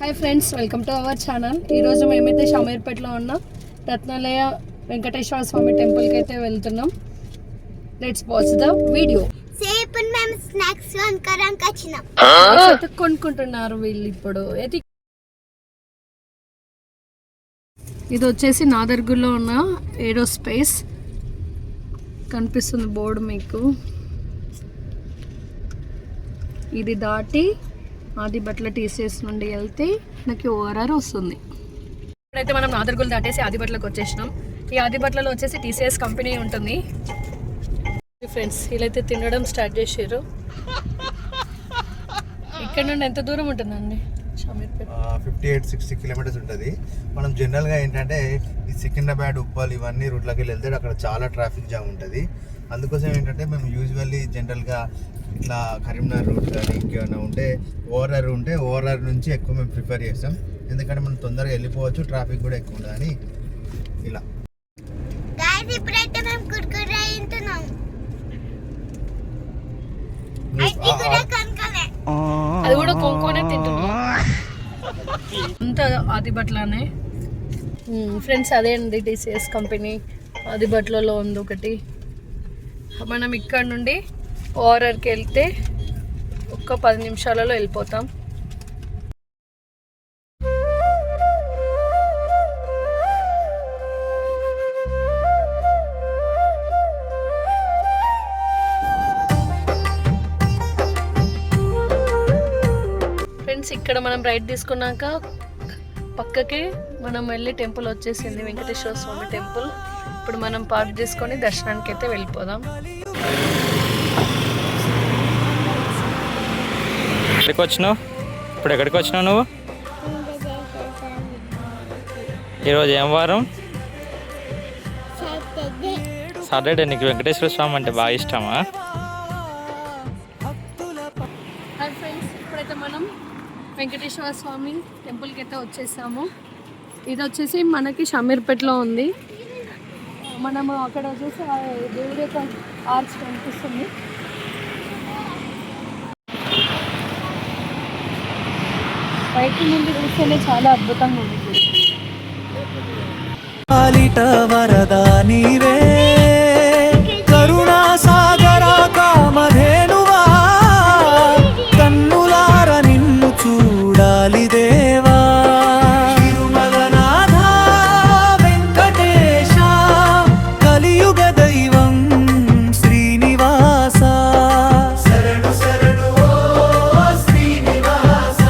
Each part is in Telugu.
Hi friends, welcome to our channel. ఈరోజు మేమైతే షామీర్పేటలో ఉన్న రత్నాలయ వెంకటేశ్వర స్వామి టెంపుల్కి అయితే వెళ్తున్నాం. Let's watch the video. ఇప్పుడు మేము స్నాక్స్ కొనుక్కోడానికి వచ్చినాం. కొనుక్కుంటున్నారు వీళ్ళు ఇప్పుడు. ఇది వచ్చేసి నాదర్గుల్లో ఉన్న ఏరోస్పేస్ కనిపిస్తుంది బోర్డు మీకు. ఇది దాటి ఆదిబట్ల టీసీఎస్ నుండి వెళ్తే నాకు ఓఆర్ఆర్ వస్తుంది. ఇప్పుడైతే మనం నాదర్గుల్ దాటేసి ఆదిబట్లకు వచ్చేసినాం. ఈ ఆదిబట్లలో వచ్చేసి టీసీఎస్ కంపెనీ ఉంటుంది. ఫ్రెండ్స్ వీళ్ళైతే తినడం స్టార్ట్ చేసారు. ఇక్కడ నుండి ఎంత దూరం ఉంటుందండి? 58-60 కిలోమీటర్స్ ఉంటుంది. మనం జనరల్గా ఏంటంటే ఈ సికింద్రాబాద్, ఉప్పల్ ఇవన్నీ రూట్లోకి వెళ్తే అక్కడ చాలా ట్రాఫిక్ జామ్ ఉంటుంది. అందుకోసం ఏంటంటే మేము యూజువల్లీ జనరల్గా ఇట్లా కరీంనగర్ రూట్ కానీ ఇంకేమైనా ఉంటే ఓఆర్ఆర్ నుంచి ఎక్కువ మేము ప్రిఫర్ చేస్తాం. ఎందుకంటే మనం తొందరగా వెళ్ళిపోవచ్చు, ట్రాఫిక్ కూడా ఎక్కువ ఉండదని ఇలా. అది కూడా కొనుక్కొనే తింటున్నాం. అంతా ఆదిబట్లనే ఫ్రెండ్స్. అదే అండి టీసీఎస్ కంపెనీ ఆదిబట్లలో ఉంది ఒకటి. మనం ఇక్కడ నుండి ఓఆర్ఆర్కి వెళ్తే ఒక్క 10 నిమిషాలలో వెళ్ళిపోతాం. ఫ్రెండ్స్ ఇక్కడ మనం రైట్ తీసుకున్నాక పక్కకి మనం వెళ్ళి టెంపుల్ వచ్చేసింది, వెంకటేశ్వర స్వామి టెంపుల్. ఇప్పుడు మనం పార్క్ తీసుకొని దర్శనానికి అయితే వెళ్ళిపోదాం. ఎక్కడికి వచ్చినావు? ఇప్పుడు ఎక్కడికి వచ్చినావు నువ్వు? ఈరోజు ఏం వారం? సాటర్డే. నీకు వెంకటేశ్వర స్వామి అంటే బాగా ఇష్టమా? హాయ్ ఫ్రెండ్స్, ఇప్పుడైతే మనం వెంకటేశ్వర స్వామి టెంపుల్కి అయితే వచ్చేసాము. ఇది వచ్చేసి మనకి షామీర్పేటలో ఉంది. మనము అక్కడ వచ్చేసి దేవుడి యొక్క ఆర్చ్ కనిపిస్తుంది. బయట నుండి చూస్తేనే చాలా అద్భుతంగా ఉంది. వరదా నీవే కరుణా సాగర కామధేనువా కన్నులార నిన్ను చూడాలి దేవా. తిరుమలనాథ వెంకటేశ కలియుగ దైవం శ్రీనివాస శరణు శరణు ఓ శ్రీనివాస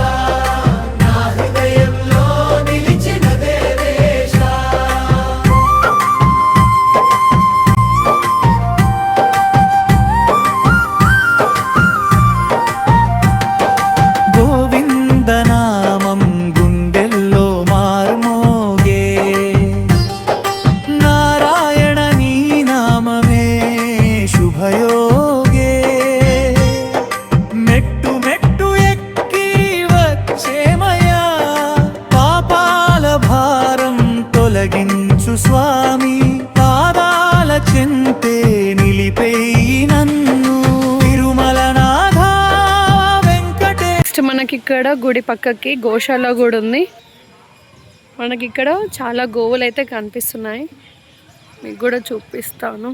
నా హృదయంలో నిలిచిన దేవేశ. గోవిందనామం గుండెల్లో మార్మోగే నారాయణ నీ నామమే శుభయోగే. మెట్టు మెట్టు ఎక్కి వచ్చేమయా పాపాల భారం తొలగించు స్వామి పాదాల చెంతే నిలిపేయి నన్ను. తిరుమలనాథ వెంకటే. నెక్స్ట్ మనకి ఇక్కడ గుడి పక్కకి గోశాల కూడా ఉంది. మనకి ఇక్కడ చాలా గోవులు అయితే కనిపిస్తున్నాయి, మీకు కూడా చూపిస్తాను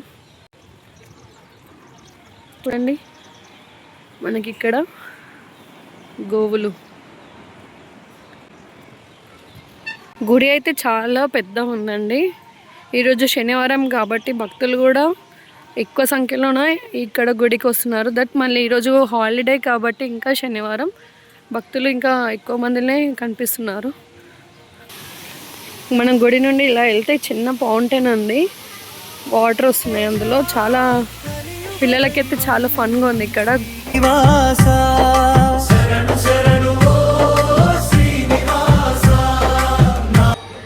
చూడండి. మనకి ఇక్కడ గోవులు. గుడి అయితే చాలా పెద్దగా ఉందండి. ఈరోజు శనివారం కాబట్టి భక్తులు కూడా ఎక్కువ సంఖ్యలోనే ఇక్కడ గుడికి వస్తున్నారు. దట్ మళ్ళీ ఈరోజు హాలిడే కాబట్టి ఇంకా శనివారం భక్తులు ఇంకా ఎక్కువ మందినే కనిపిస్తున్నారు. మనం గుడి నుండి ఇలా వెళ్తే చిన్న ఫౌంటైన్ ఉంది, వాటర్ వస్తున్నాయి అందులో. చాలా పిల్లలకైతే చాలా ఫన్గా ఉంది ఇక్కడ. నివాస శరణు శరణు ఓ శ్రీనివాస.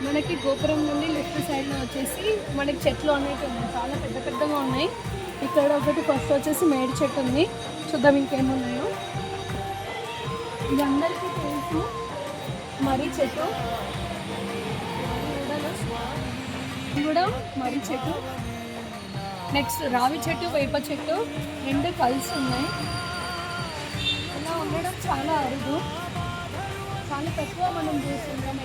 మనకి గోపురం నుండి లెఫ్ట్ సైడ్లో వచ్చేసి మనకి చెట్లు అనేవి ఉన్నాయి, చాలా పెద్ద పెద్దగా ఉన్నాయి. ఇక్కడ ఒకటి ఫస్ట్ వచ్చేసి మేడి చెట్టు ఉంది, చూద్దాం ఇంకేమున్నాయో. ఇది అందరికీ తెలుసు, మర్రి చెట్టు. ఇది కూడా మర్రి చెట్టు. నెక్స్ట్ రావి చెట్టు, వేప చెట్టు రెండు కలిసి ఉన్నాయి. ఇలా ఉండడం చాలా అరుదు. చాలా తక్కువ మనం చూస్తుంటాం.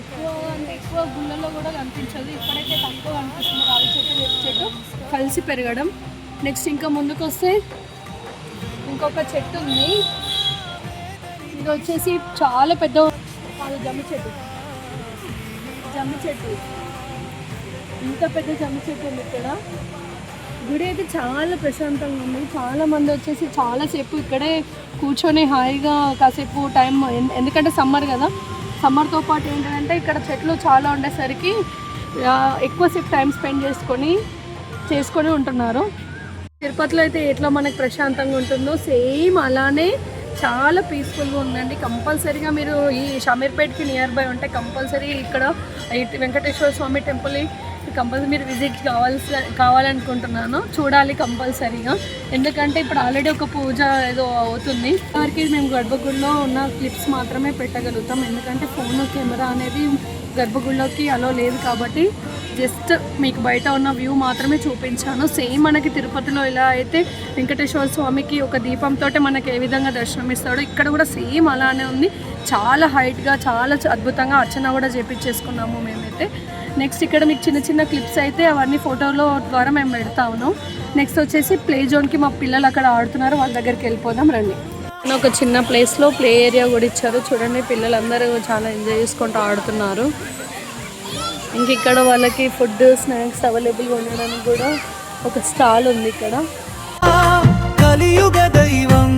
ఎక్కువ గుళ్ళల్లో కూడా కనిపించదు. ఇప్పుడైతే తక్కువ కనిపిస్తుంది. రావి చెట్టు వేప చెట్టు కలిసి పెరగడం. నెక్స్ట్ ఇంకా ముందుకు వస్తే ఇంకొక చెట్టు ఉంది. ఇది వచ్చేసి చాలా పెద్ద జమ్మి చెట్టు. ఇంత పెద్ద జమ్మి చెట్టు ఉంది ఇక్కడ. గుడి అయితే చాలా ప్రశాంతంగా ఉంది. చాలా మంది వచ్చేసి చాలాసేపు ఇక్కడే కూర్చొని హాయిగా కాసేపు టైం, ఎందుకంటే సమ్మర్ కదా, సమ్మర్తో పాటు ఏంటంటే ఇక్కడ చెట్లు చాలా ఉండేసరికి ఎక్కువసేపు టైం స్పెండ్ చేసుకొని ఉంటున్నారు. తిరుపతిలో అయితే ఎట్లా మనకు ప్రశాంతంగా ఉంటుందో సేమ్ అలానే చాలా పీస్ఫుల్గా ఉందండి. కంపల్సరీగా మీరు ఈ షామీర్పేట్కి నియర్ బై ఉంటే కంపల్సరీ ఇక్కడ వెంకటేశ్వర స్వామి టెంపుల్ కంపల్సరీ మీరు విజిట్ కావాలనుకుంటున్నాను. చూడాలి కంపల్సరీగా. ఎందుకంటే ఇప్పుడు ఆల్రెడీ ఒక పూజ ఏదో అవుతుంది. వారికి మేము గర్భగుడిలో ఉన్న క్లిప్స్ మాత్రమే పెట్టగలుగుతాం. ఎందుకంటే ఫోన్ కెమెరా అనేది గర్భగుడిలోకి అలో లేదు కాబట్టి జస్ట్ మీకు బయట ఉన్న వ్యూ మాత్రమే చూపించాను. సేమ్ మనకి తిరుపతిలో ఎలా అయితే వెంకటేశ్వర స్వామికి ఒక దీపంతో మనకి ఏ విధంగా దర్శనం ఇస్తాడో ఇక్కడ కూడా సేమ్ అలానే ఉంది. చాలా హైట్గా చాలా అద్భుతంగా అర్చన కూడా చేపించేసుకున్నాము మేమైతే. నెక్స్ట్ ఇక్కడ మీకు చిన్న చిన్న క్లిప్స్ అయితే అవన్నీ ఫోటోలో ద్వారా మేము పెడతాము. నెక్స్ట్ వచ్చేసి ప్లే జోన్కి మా పిల్లలు అక్కడ ఆడుతున్నారు, వాళ్ళ దగ్గరికి వెళ్ళిపోదాం రండి. ఒక చిన్న ప్లేస్లో ప్లే ఏరియా కూడా ఇచ్చారు. చూడండి పిల్లలందరూ చాలా ఎంజాయ్ చేసుకుంటూ ఆడుతున్నారు. ఇంక ఇక్కడ వాళ్ళకి ఫుడ్ స్నాక్స్ అవైలబుల్గా ఉండడానికి కూడా ఒక స్టాల్ ఉంది ఇక్కడ. కలియుగ దైవం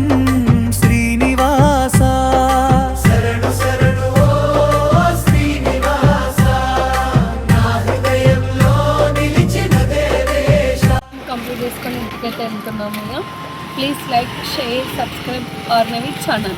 శ్రీనివాస శరణు శరణు ఓ శ్రీనివాస నా హృదయంలో నిలిచిన దేవేశ. కంప్లీట్ చేసుకొని ఇంటికైతే వెళ్తున్నాము. Please like, share, subscribe our channel.